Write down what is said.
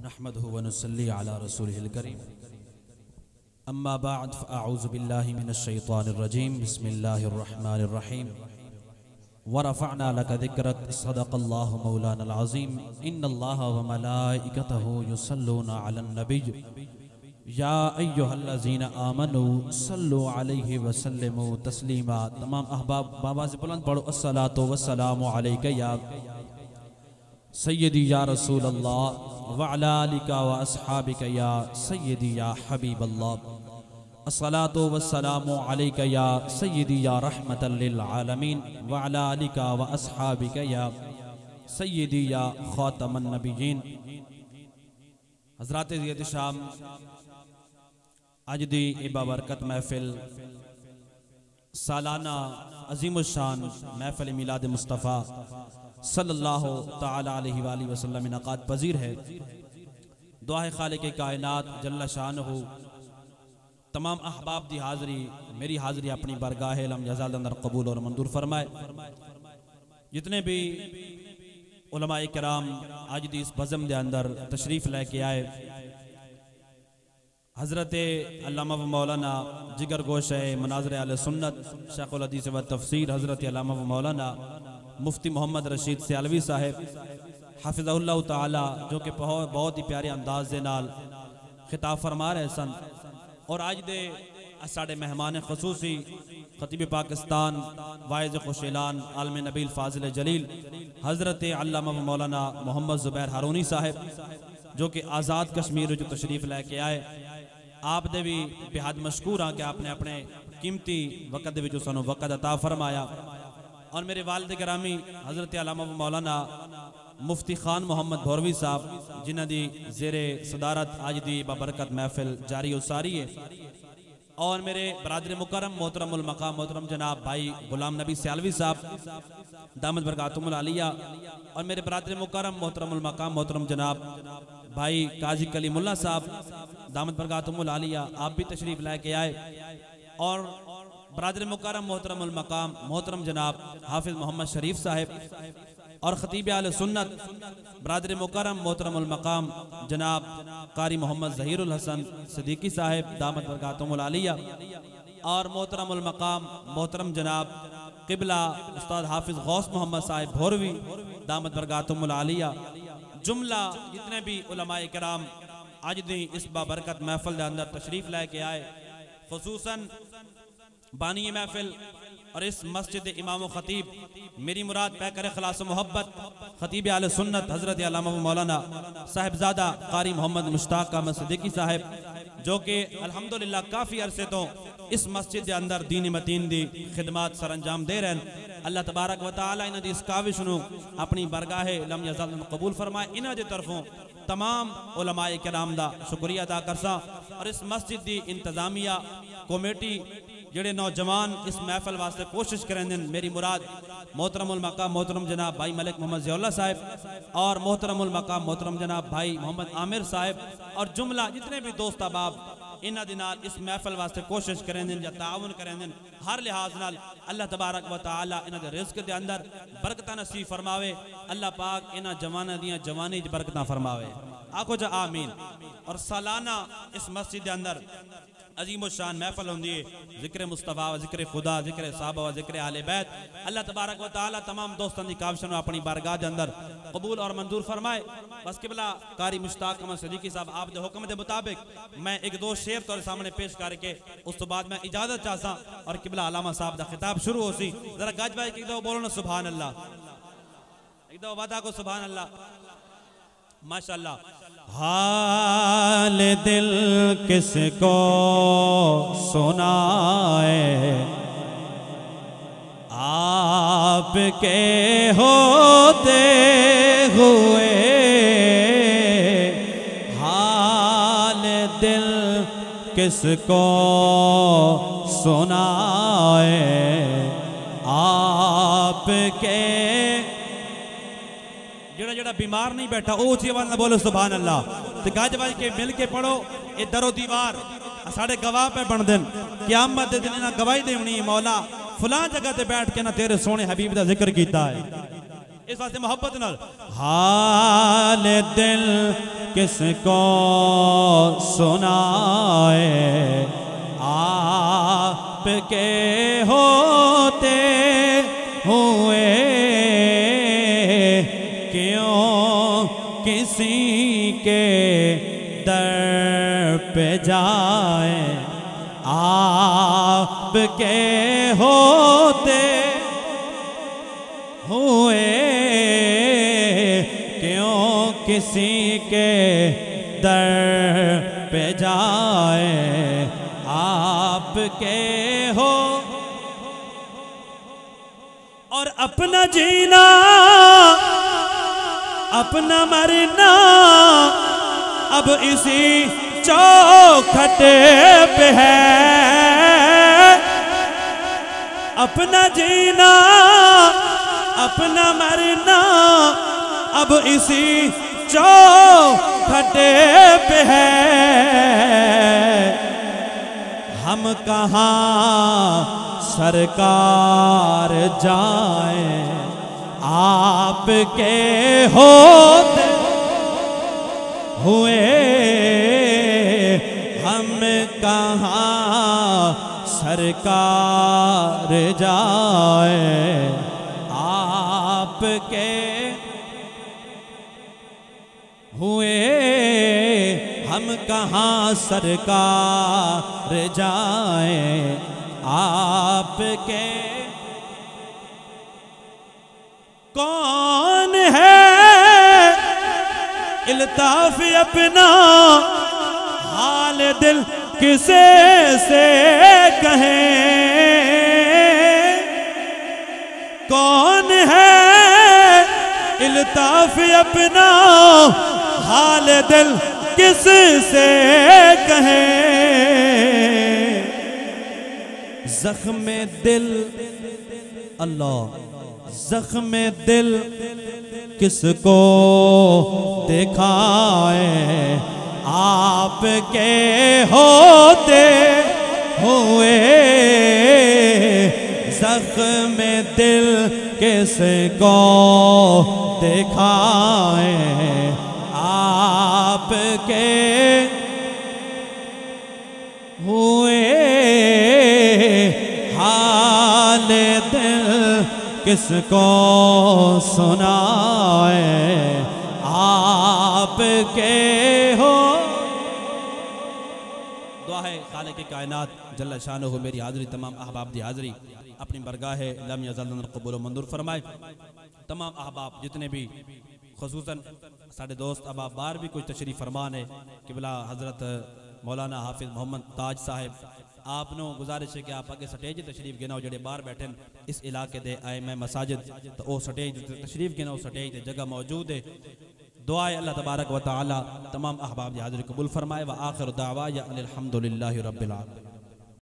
नहमदुहु व नुसल्ली अला रसूलिहिल करीम अम्मा बअद फ़अऊज़ु बिल्लाहि मिनश शैतानिर रजीम बिस्मिल्लाहिर रहमानिर रहीम व रफ़अना लका ज़िक्रक सदक़ल्लाहु मौलानल अज़ीम इन्नल्लाहा व मलाइकतहु युसल्लूना अलन नबिय्य या अय्युहल्लज़ीना आमनू सल्लु अलैहि व सल्लिमू तस्लीमा। तमाम अहबाब बाबा से बुलंद पढ़ो अस्सलातु वस्सलामु अलैका या सय्यदी या रसूल अल्लाह व अला आलिका व अस्हाबिका या सय्यदी या हबीब अल्लाह। अस्सलातु वस्सलामु अलैका या सय्यदी या रहमतल लिल आलमीन व अला आलिका व अस्हाबिका या सय्यदी या खातमन नबिय्यीन। हज़रात ज़ियत शाम आज दी बाबरकत महफिल सालाना अज़ीमुश्शान महफिल मिलाद मुस्तफ़ा सल्लल्लाहु ताला अलैहि वाली वसल्लम इनक़ाद पजीर है। दुआ है खालिक़ कायनात जल्ल शानहु तमाम अहबाब दी हाज़री मेरी हाज़री अपनी बरगाह इल्म जज़ाल अंदर कबूल और मंजूर फरमाए। जितने भी उलमाए किराम आज दी इस बज़म दे अंदर तशरीफ़ लेके आए, हज़रत अल्लामा व मौलाना जिगर गोश मनाज़िर अहले सुन्नत शेखुल हदीस व तफसीर हज़रत अल्लामा व मौलाना मुफ्ती मोहम्मद रशीद सियालवी साहिब हाफिज़हुल्लाह ताला जो कि बहुत ही प्यारे अंदाज दे नाल खिताब फरमा रहे सन। और आज दे साढ़े मेहमान खसूसी खतीब पाकिस्तान वाइज़ खुशेलान आलम नबील फाजिल जलील हज़रत अल्लामा व मौलाना मोहम्मद ज़ुबैर हारूनी साहिब जो कि आज़ाद कश्मीर जो तशरीफ़ लेके आए, आप दे भी बेहद मशकूर हाँ कि आपने अपने कीमती वक़्त दे विचों सानू वक़्त अता फरमाया। और मेरे वालिद गिरामी हज़रत अल्लामा व मौलाना मुफ्ती खान मोहम्मद भौरवी साहब जिन्हां दी ज़ेरे सदारत आज दी बाबरकत महफिल जारी उसारी है। और मेरे बरादर मुकरम मोहतरमुल मकाम मोहतरम जनाब भाई गुलाम नबी सियालवी साहब दामद बरकातुहुल आलिया, और मेरे बरादर मुकरम मोहतरमुल मकाम मोहतरम जनाब भाई काजी कलीमुल्लाह साहब दामद बरकातुहुल आलिया, आप भी तशरीफ़ लेके आए। और बरादर मुकरम मोहतरमुल मकाम मोहतरम जनाब हाफिज मोहम्मद शरीफ साहब और खतीब आले सुन्नत बरादर मुकरम मोहतरमुल मकाम जनाब कारी मोहम्मद ज़हीरुल हसन सिद्दीकी साहब दामद बरकातुहुल आलिया, और मोहतरमुल मकाम मोहतरम जनाब क़िबला उस्ताद हाफिज गौस मोहम्मद साहब भौरवी दामद बरकातुहुल आलिया। जुमला जितने भी उलमाए किराम आज दी इस बाबरकत महफिल के अंदर तशरीफ़ लेके आए, खुसूसन बानी महफिल और इस मस्जिद इमाम खतीब मेरी मुराद पैकर खलास मोहब्बत खतीब आले सुन्नत हज़रत अल्लामा मौलाना साहिबजादा कारी मोहम्मद मुश्ताक अहमद सिद्दीकी साहब जो कि अल्हम्दुलिल्लाह काफ़ी अरसे तो इस मस्जिद के अंदर दीन मतीन दी खिदमत सर अंजाम दे रहे हैं। अल्लाह तबारक व तआला इन्हां दी इस काविश नूं अपनी बरगाहे लम यज़ल कबूल फरमाए। इन्हां दे तरफों तमाम उलमाए किराम दा शुक्रिया अदा करसा। और इस मस्जिद दी इंतजामिया कमेटी जेड़े नौजवान इस महफिल वास्ते कोशिश करें, मेरी मुराद मोहतरमुल मकाम मोहतरम जनाब भाई मलिक मोहम्मद ज़ियाउल्लाह साहब और मोहतरमुल मकाम मोहतरम जनाब भाई मोहम्मद आमिर साहब और जुमला जितने भी दोस्त अहबाब इन्हां दे नाल इस महफिल वास्ते कोशिश करें या ताउन करें, हर लिहाज नाल अल्लाह तबारक व तआला इन्हां दे रिज़्क़ दे अंदर बरकतां नसीब फरमावे। अल्लाह पाक इन्हां जवानां दियां जवानी च बरकतां फरमावे, आखो जा आमीन। और सालाना इस मस्जिद के अंदर अजीम शान महफिल होंदी है, ज़िक्र मुस्तफ़ा व ज़िक्र खुदा ज़िक्र साहबा व ज़िक्र आले बैत। अल्लाह तबारक व तआला तमाम दोस्तों की काविशों अपनी बारगाह के अंदर कबूल और मंजूर फरमाए। बस किबला कारी मुश्ताक अहमद सिद्दीकी साहब आप दे हुक्म के मुताबिक मैं एक दो शेर तोरे सामने पेश करके उस तो बाद मैं इजाजत चाहता और किबला अल्लामा साहब का खिताब शुरू हो सी। जरा गज भाई एक दो बोलो ना सुभान अल्लाह, एक दो वादा को सुभान अल्लाह, माशाअल्लाह। हाल दिल किसको सुनाए आपके होते हुए, हाल दिल किसको सुनाए आपके। जेड़ा जेड़ा बीमार नहीं बैठा वो ऊंची आवाज में बोलो सुभान अल्लाह। तो गज बज के मिल के पढ़ो, ये दरो दीवार साढ़े गवाह पे बन दिन क़यामत दे दिन इन्हां गवाही देनी मौला फलां जगह ते बैठ के ना तेरे सोने हबीब दा जिक्र कीता है। इस वास्ते मोहब्बत नाल हाल दिल किसको सुनाए, आपके होते हुए क्यों किसी के दर पे जाए, आपके होते हुए क्यों किसी के दर पे जाए, आपके हो और अपना जीना अपना मरना अब इसी चौखटे पे है, अपना जीना अपना मरना अब इसी चौखटे पे है। हम कहाँ सरकार जाए, आपके होते हुए हम कहाँ सरकार जाए, आपके हुए हम कहाँ सरकार जाए, आपके कौन है इल्ताफ अपना हाल दिल किसे से कहें, कौन है इल्ताफ अपना हाल दिल किस से कहें। जख्म दिल अल्लाह जख्म दिल किसको दिखाए, आपके होते हुए जख्म दिल किसको दिखाए, आपके हुए हाल दिल किसको सुनाए, आपके हो। दुआ है खालिक की कायनात जल्ल शानुहु मेरी हाज़री तमाम अहबाब दी हाज़री अपनी बरगाह लम यज़ल कबूल मंजूर फरमाए। तमाम अहबाब जितने भी खुसूसन साढ़े दोस्त अहबाब बार भी कुछ तशरीफ़ फरमान है किबला हज़रत मौलाना हाफिज़ मोहम्मद ताज साहिब आपनो गुजारिश है कि आप आगे स्टेज तशरीफ़ गिनाओ जड़े बाहर बैठे इस इलाके दे आए मैं मसाजिद तो वो स्टेज तशरीफ़ गिनाओ स्टेज जगह मौजूद है। दुआ है अल्लाह तबारक व तआला तमाम अहबाब की हाज़री कबूल फरमाए। व आखिर दावा या अल्हम्दुलिल्लाहि रब्बिल आलमीन।